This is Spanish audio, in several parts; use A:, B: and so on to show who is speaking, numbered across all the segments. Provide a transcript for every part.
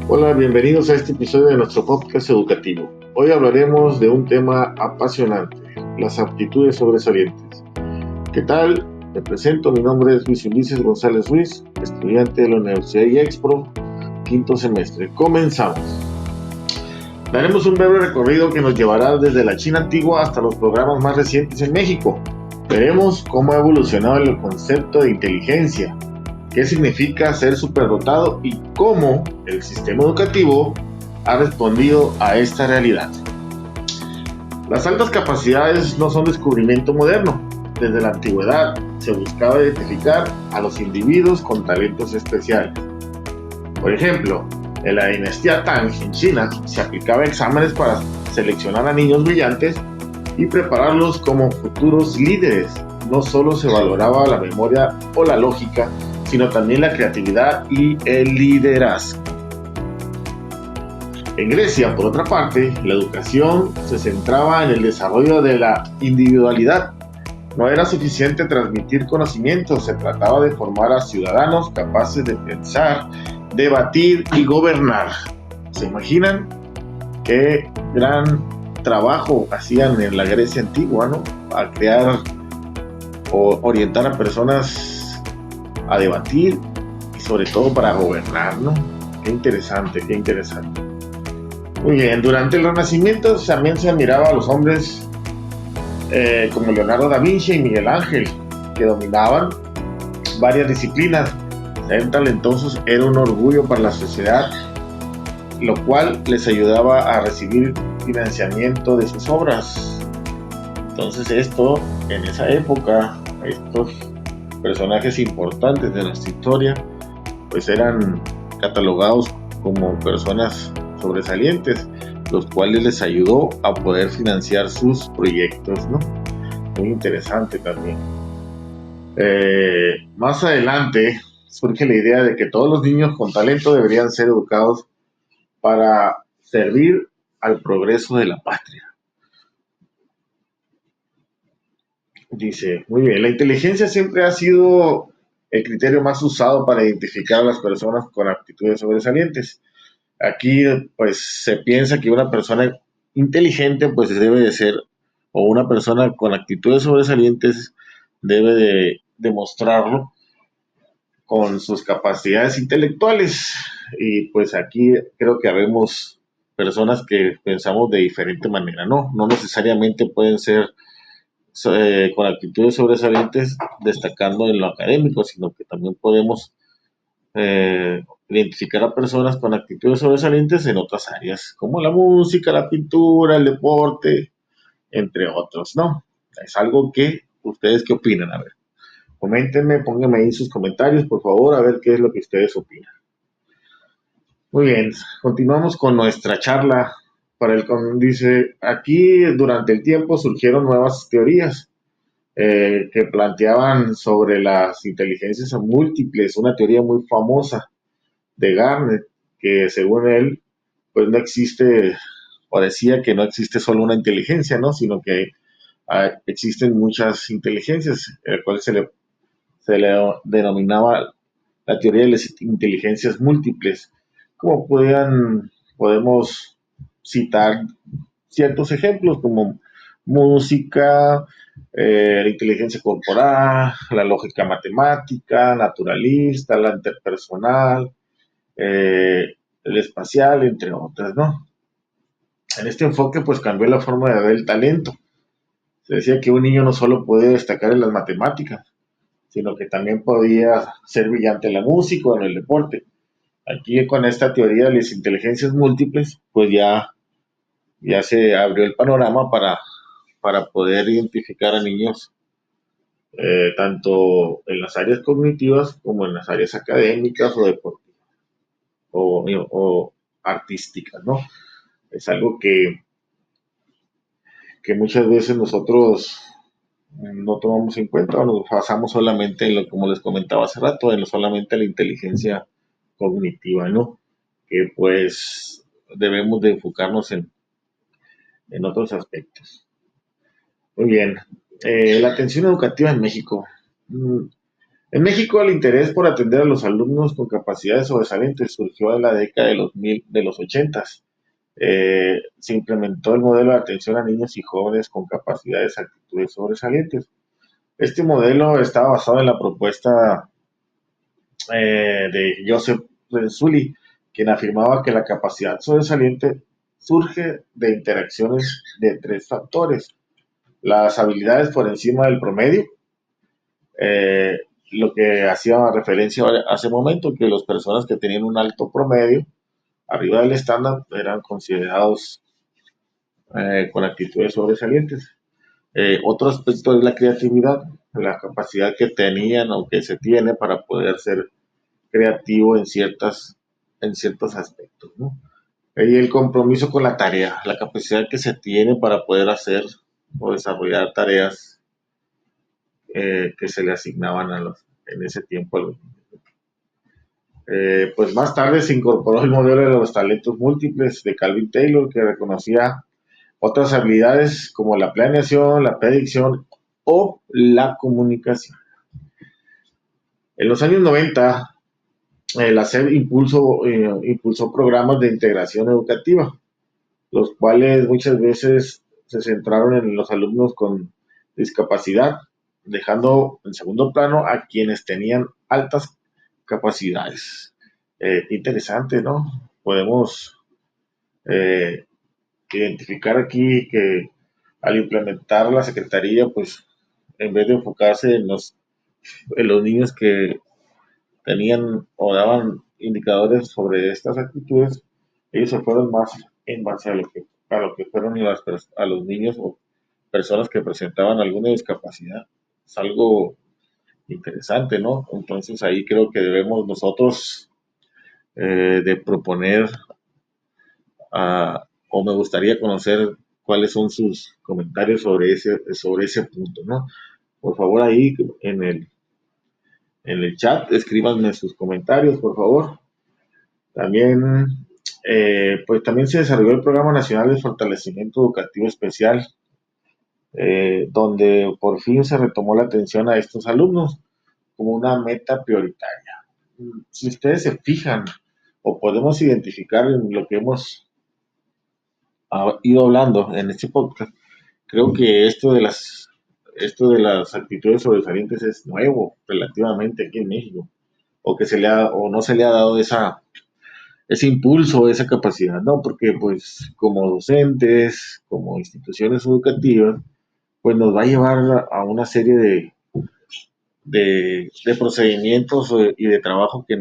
A: Hola, bienvenidos a este episodio de nuestro podcast educativo. Hoy hablaremos de un tema apasionante, las aptitudes sobresalientes. ¿Qué tal? Me presento, mi nombre es Luis Ulises González Ruiz, estudiante de la Universidad IEXPRO, quinto semestre. Comenzamos. Daremos un breve recorrido que nos llevará desde la China antigua hasta los programas más recientes en México. Veremos cómo ha evolucionado el concepto de inteligencia, qué significa ser superdotado y cómo el sistema educativo ha respondido a esta realidad. Las altas capacidades no son descubrimiento moderno. Desde la antigüedad se buscaba identificar a los individuos con talentos especiales. Por ejemplo, en la dinastía Tang en China se aplicaba exámenes para seleccionar a niños brillantes y prepararlos como futuros líderes. No solo se valoraba la memoria o la lógica, sino también la creatividad y el liderazgo. En Grecia, por otra parte, la educación se centraba en el desarrollo de la individualidad. No era suficiente transmitir conocimientos, se trataba de formar a ciudadanos capaces de pensar, debatir y gobernar. ¿Se imaginan qué gran trabajo hacían en la Grecia antigua, ¿no? A crear o orientar a personas a debatir y sobre todo para gobernar, ¿no? Qué interesante, qué interesante. Muy bien, durante el Renacimiento también se admiraba a los hombres como Leonardo da Vinci y Miguel Ángel, que dominaban varias disciplinas. Ser talentosos era un orgullo para la sociedad, lo cual les ayudaba a recibir financiamiento de sus obras. Entonces esto, en esa época, estos personajes importantes de nuestra historia, pues eran catalogados como personas sobresalientes, los cuales les ayudó a poder financiar sus proyectos, ¿no? Muy interesante también. Más adelante surge la idea de que todos los niños con talento deberían ser educados para servir al progreso de la patria. Dice, muy bien, la inteligencia siempre ha sido el criterio más usado para identificar a las personas con aptitudes sobresalientes. Aquí pues se piensa que una persona inteligente pues debe de ser, o una persona con actitudes sobresalientes debe de demostrarlo con sus capacidades intelectuales. Y pues aquí creo que habemos personas que pensamos de diferente manera, no necesariamente pueden ser con actitudes sobresalientes destacando en lo académico, sino que también podemos identificar a personas con actitudes sobresalientes en otras áreas, como la música, la pintura, el deporte, entre otros, ¿no? Es algo que ustedes qué opinan, a ver. Coméntenme, pónganme ahí sus comentarios, por favor, a ver qué es lo que ustedes opinan. Muy bien, continuamos con nuestra charla. Dice, aquí durante el tiempo surgieron nuevas teorías que planteaban sobre las inteligencias múltiples, una teoría muy famosa de Garnet, que según él, pues no existe, o decía que no existe solo una inteligencia, ¿no? Sino que existen muchas inteligencias, el cual se le denominaba la teoría de las inteligencias múltiples. Como podemos citar ciertos ejemplos como música, la inteligencia corporal, la lógica matemática, naturalista, la interpersonal, el espacial, entre otras, ¿no? En este enfoque, pues cambió la forma de ver el talento. Se decía que un niño no solo podía destacar en las matemáticas, sino que también podía ser brillante en la música o en el deporte. Aquí con esta teoría de las inteligencias múltiples, pues ya se abrió el panorama para poder identificar a niños tanto en las áreas cognitivas como en las áreas académicas o deportivas o artísticas, ¿no? Es algo que muchas veces nosotros no tomamos en cuenta o nos basamos solamente en lo, como les comentaba hace rato, en lo solamente la inteligencia cognitiva, ¿no? Que pues debemos de enfocarnos en otros aspectos. Muy bien. La atención educativa en México. En México, el interés por atender a los alumnos con capacidades sobresalientes surgió en la década de los 80. Se implementó el modelo de atención a niños y jóvenes con capacidades y actitudes sobresalientes. Este modelo estaba basado en la propuesta de Joseph Sully, quien afirmaba que la capacidad sobresaliente surge de interacciones de tres factores: las habilidades por encima del promedio, eh, lo que hacía referencia hace un momento, que las personas que tenían un alto promedio, arriba del estándar, eran considerados con actitudes sobresalientes. Otro aspecto es la creatividad, la capacidad que tenían o que se tiene para poder ser creativo en ciertos aspectos, ¿no? Y el compromiso con la tarea, la capacidad que se tiene para poder hacer o desarrollar tareas que se le asignaban en ese tiempo a los niños. Pues más tarde se incorporó el modelo de los talentos múltiples de Calvin Taylor, que reconocía otras habilidades como la planeación, la predicción o la comunicación. En los años 90, la SEP impulsó programas de integración educativa, los cuales muchas veces se centraron en los alumnos con discapacidad, dejando en segundo plano a quienes tenían altas capacidades. Interesante, ¿no? Podemos eh, identificar aquí que al implementar la Secretaría, pues en vez de enfocarse en los niños que tenían o daban indicadores sobre estas actitudes, ellos se fueron más en base a lo que fueron a los niños o personas que presentaban alguna discapacidad. Es algo interesante, ¿no? Entonces ahí creo que debemos nosotros de proponer o me gustaría conocer cuáles son sus comentarios sobre ese punto, ¿no? Por favor ahí en el chat escríbanme sus comentarios, por favor. También, pues también se desarrolló el Programa Nacional de Fortalecimiento Educativo Especial, donde por fin se retomó la atención a estos alumnos como una meta prioritaria. Si ustedes se fijan o podemos identificar en lo que hemos ido hablando en este podcast, creo que esto de las actitudes sobresalientes es nuevo relativamente aquí en México, o que o no se le ha dado ese impulso, esa capacidad, ¿no? Porque pues como docentes, como instituciones educativas, pues nos va a llevar a una serie de procedimientos y de trabajo que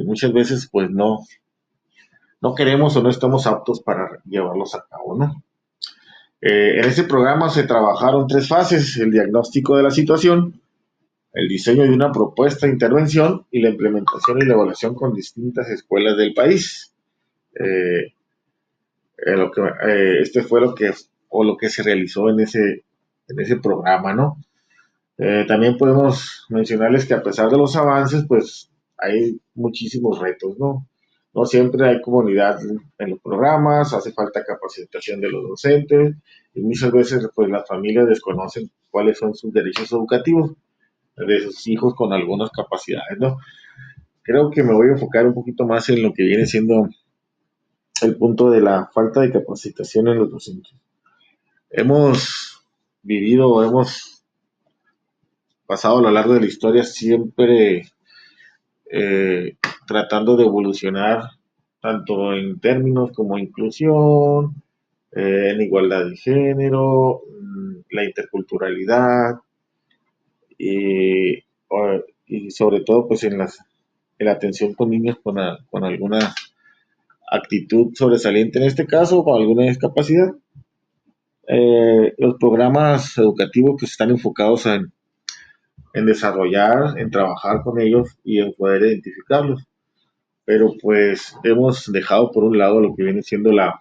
A: muchas veces pues no queremos o no estamos aptos para llevarlos a cabo, ¿no? En este programa se trabajaron tres fases: el diagnóstico de la situación, el diseño de una propuesta de intervención y la implementación y la evaluación con distintas escuelas del país. Eh, este fue lo que se realizó en ese programa, ¿no? También podemos mencionarles que a pesar de los avances, pues hay muchísimos retos, ¿no? No siempre hay comunidad en los programas, hace falta capacitación de los docentes y muchas veces pues las familias desconocen cuáles son sus derechos educativos de sus hijos con algunas capacidades, ¿no? Creo que me voy a enfocar un poquito más en lo que viene siendo el punto de la falta de capacitación en los docentes. Hemos vivido, hemos pasado a lo largo de la historia siempre eh, tratando de evolucionar tanto en términos como inclusión, en igualdad de género, la interculturalidad y, y sobre todo pues en la atención con niños con alguna actitud sobresaliente en este caso o con alguna discapacidad. Los programas educativos pues están enfocados en desarrollar, en trabajar con ellos y en poder identificarlos. Pero pues hemos dejado por un lado lo que viene siendo la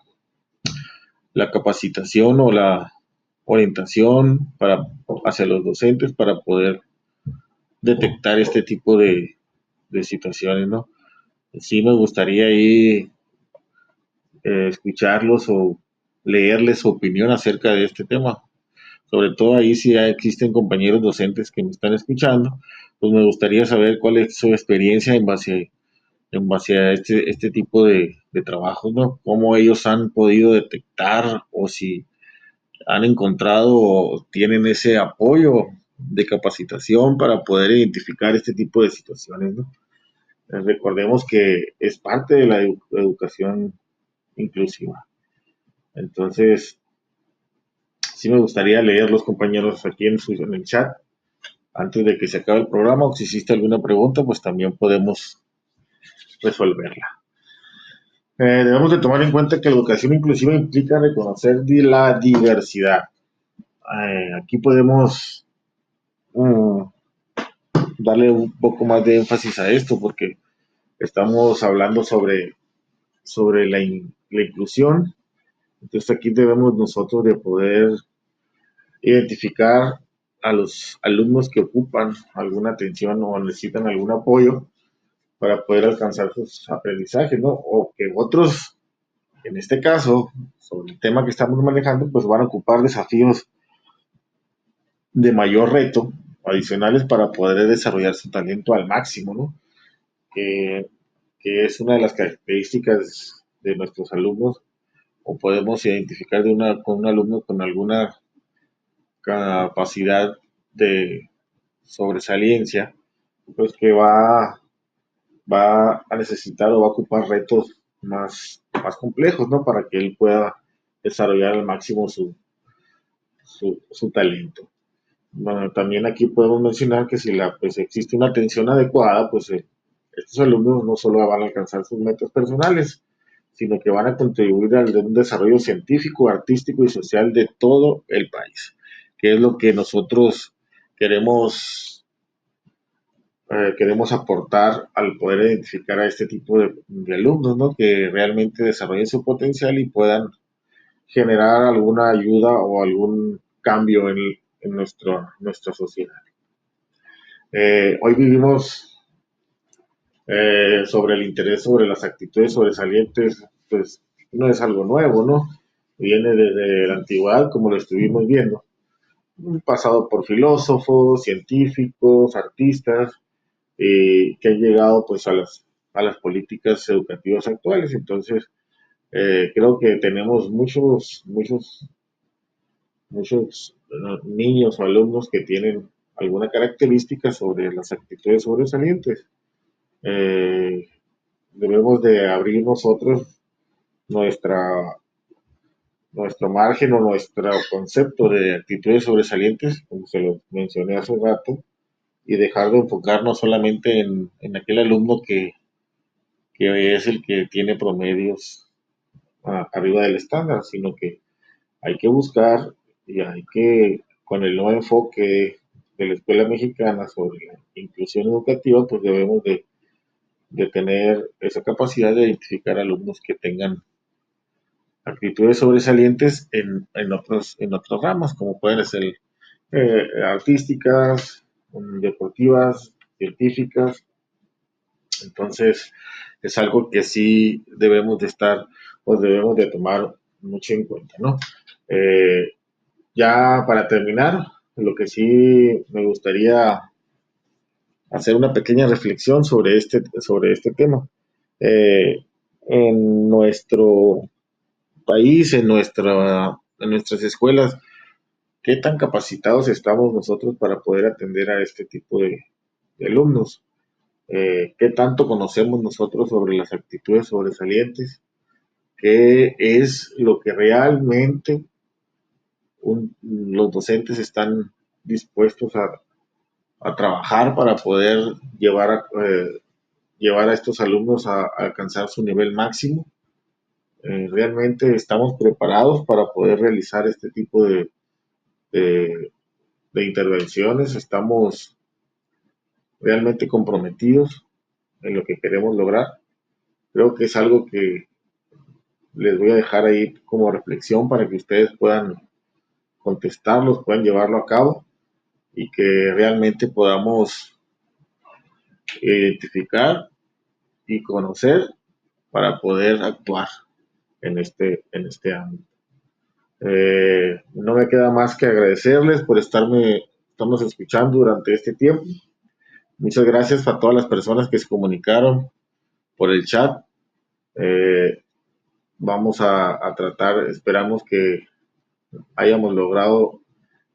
A: capacitación o la orientación hacia los docentes para poder detectar este tipo de situaciones, ¿no? Sí me gustaría ahí escucharlos o leerles su opinión acerca de este tema. Sobre todo ahí si ya existen compañeros docentes que me están escuchando, pues me gustaría saber cuál es su experiencia en base a este tipo de trabajos, ¿no? Cómo ellos han podido detectar o si han encontrado o tienen ese apoyo de capacitación para poder identificar este tipo de situaciones, ¿no? Recordemos que es parte de la educación inclusiva. Entonces, sí me gustaría leer los compañeros aquí en el chat antes de que se acabe el programa, o si existe alguna pregunta, pues también podemos resolverla. Debemos de tomar en cuenta que la educación inclusiva implica reconocer la diversidad. Aquí podemos uh, darle un poco más de énfasis a esto porque estamos hablando sobre la inclusión. Entonces aquí debemos nosotros de poder identificar a los alumnos que ocupan alguna atención o necesitan algún apoyo para poder alcanzar sus aprendizajes, ¿no? O que otros, en este caso, sobre el tema que estamos manejando, pues van a ocupar desafíos de mayor reto adicionales para poder desarrollar su talento al máximo, ¿no? Que, que es una de las características de nuestros alumnos, o podemos identificar con un alumno con alguna capacidad de sobresaliencia, pues que va a necesitar o va a ocupar retos más complejos, ¿no? Para que él pueda desarrollar al máximo su talento. Bueno, también aquí podemos mencionar que si pues, existe una atención adecuada, pues estos alumnos no solo van a alcanzar sus metas personales, sino que van a contribuir al un desarrollo científico, artístico y social de todo el país, que es lo que nosotros queremos, queremos aportar al poder identificar a este tipo de alumnos, ¿no? Que realmente desarrollen su potencial y puedan generar alguna ayuda o algún cambio en nuestra sociedad. Hoy vivimos sobre el interés sobre las actitudes sobresalientes, pues no es algo nuevo, ¿no? Viene desde la antigüedad, como lo estuvimos viendo, pasado por filósofos, científicos, artistas, que han llegado pues a las políticas educativas actuales. Entonces, creo que tenemos muchos niños o alumnos que tienen alguna característica sobre las actitudes sobresalientes. Eh, Debemos de abrir nosotros nuestra, nuestro margen o nuestro concepto de actitudes sobresalientes, como se lo mencioné hace rato, y dejar de enfocarnos solamente en aquel alumno que es el que tiene promedios arriba del estándar, sino que hay que buscar y hay que, con el nuevo enfoque de la escuela mexicana sobre la inclusión educativa, pues debemos de tener esa capacidad de identificar alumnos que tengan actitudes sobresalientes en otras ramas, como pueden ser artísticas, deportivas, científicas. Entonces, es algo que sí debemos de estar, pues debemos de tomar mucho en cuenta, ¿no? Eh, ya para terminar, lo que sí me gustaría hacer una pequeña reflexión sobre este tema. Eh, en nuestro país, en nuestras escuelas, ¿qué tan capacitados estamos nosotros para poder atender a este tipo de alumnos? ¿Qué tanto conocemos nosotros sobre las actitudes sobresalientes? ¿Qué es lo que realmente los docentes están dispuestos a trabajar para poder llevar a estos alumnos a alcanzar su nivel máximo? ¿Realmente estamos preparados para poder realizar este tipo de, de intervenciones? ¿Estamos realmente comprometidos en lo que queremos lograr? Creo que es algo que les voy a dejar ahí como reflexión para que ustedes puedan contestarlos, puedan llevarlo a cabo y que realmente podamos identificar y conocer para poder actuar en este ámbito. No me queda más que agradecerles por estarnos escuchando durante este tiempo. Muchas gracias a todas las personas que se comunicaron por el chat. Eh, Vamos a tratar, esperamos que hayamos logrado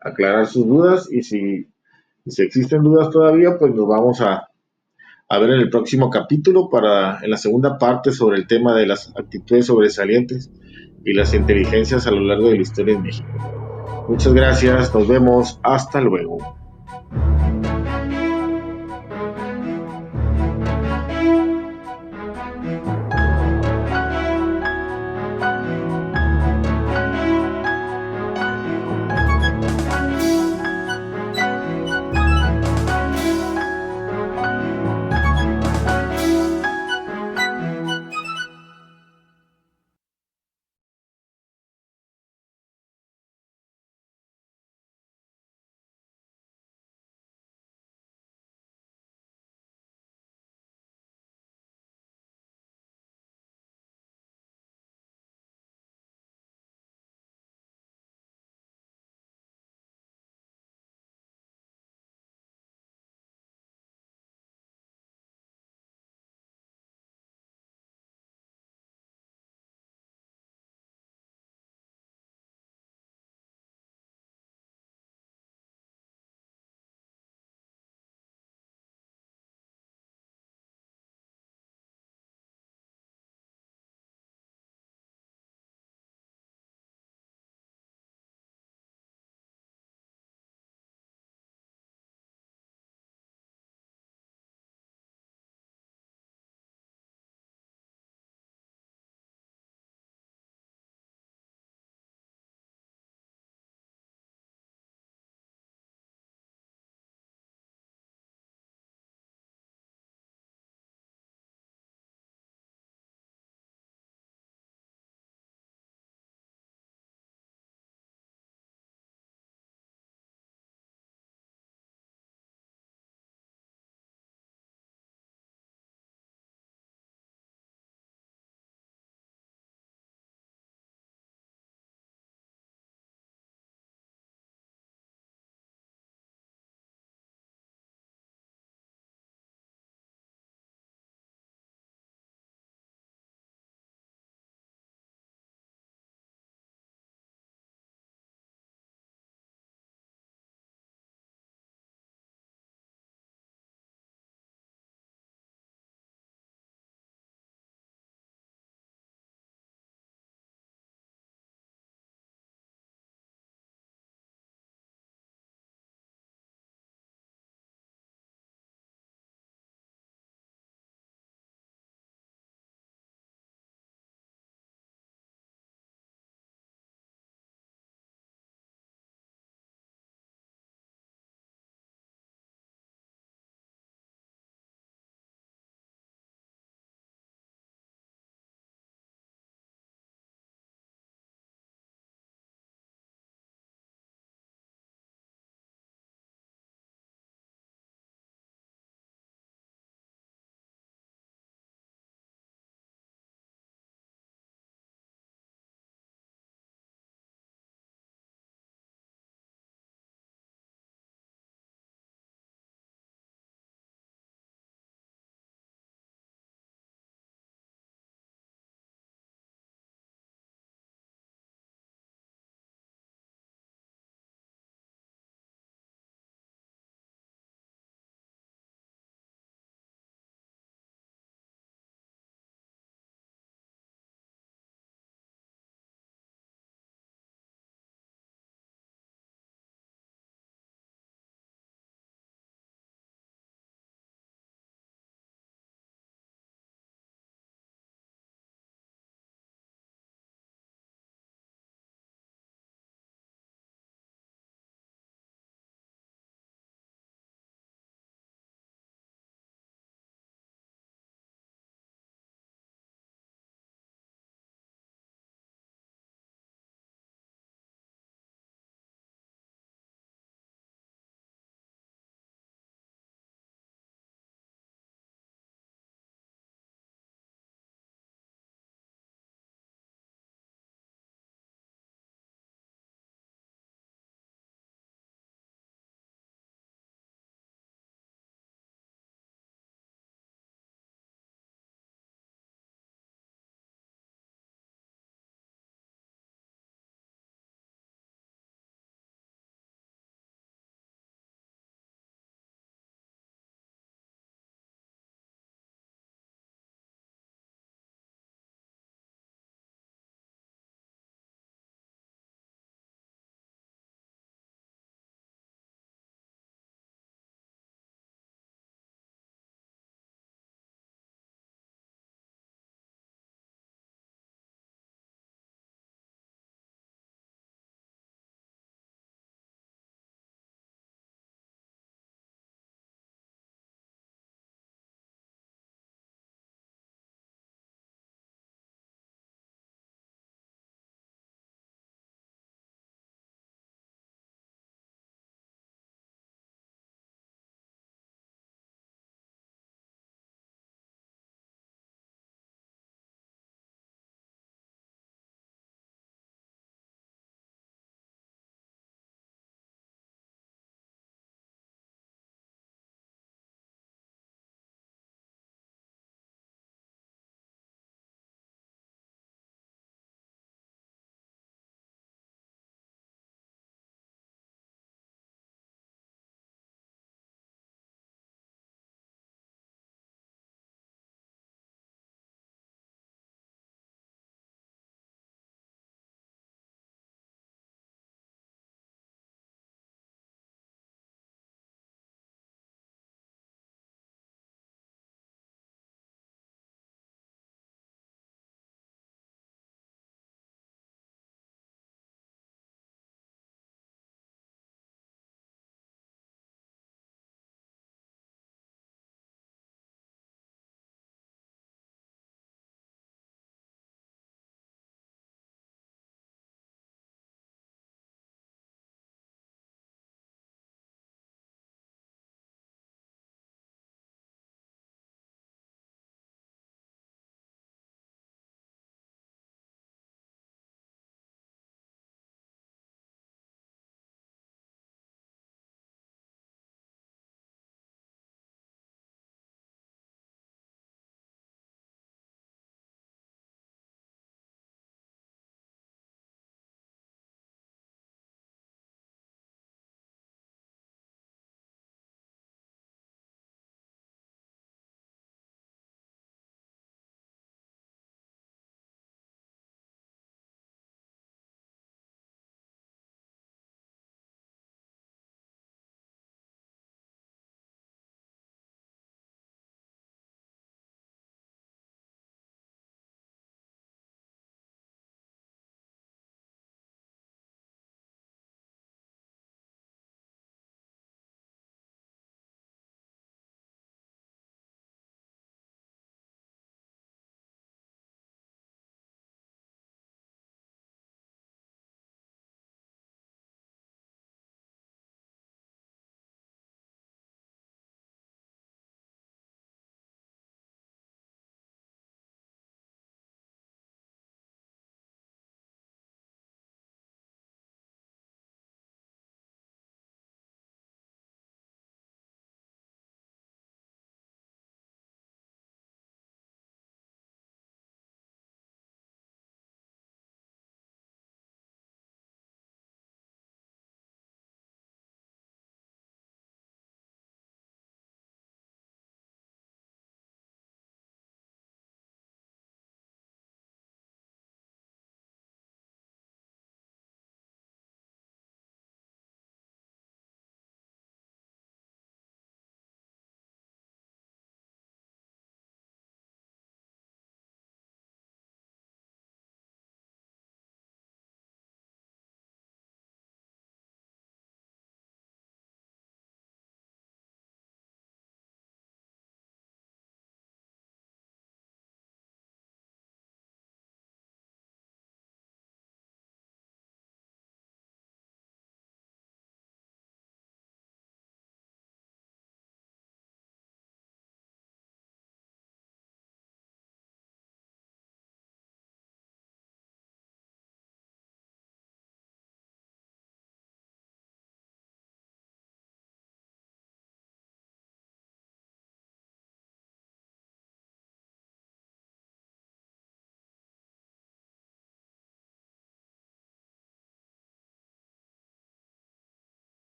A: aclarar sus dudas y si existen dudas todavía, pues nos vamos a ver en el próximo capítulo en la segunda parte sobre el tema de las actitudes sobresalientes y las inteligencias a lo largo de la historia en México. Muchas gracias, nos vemos, hasta luego.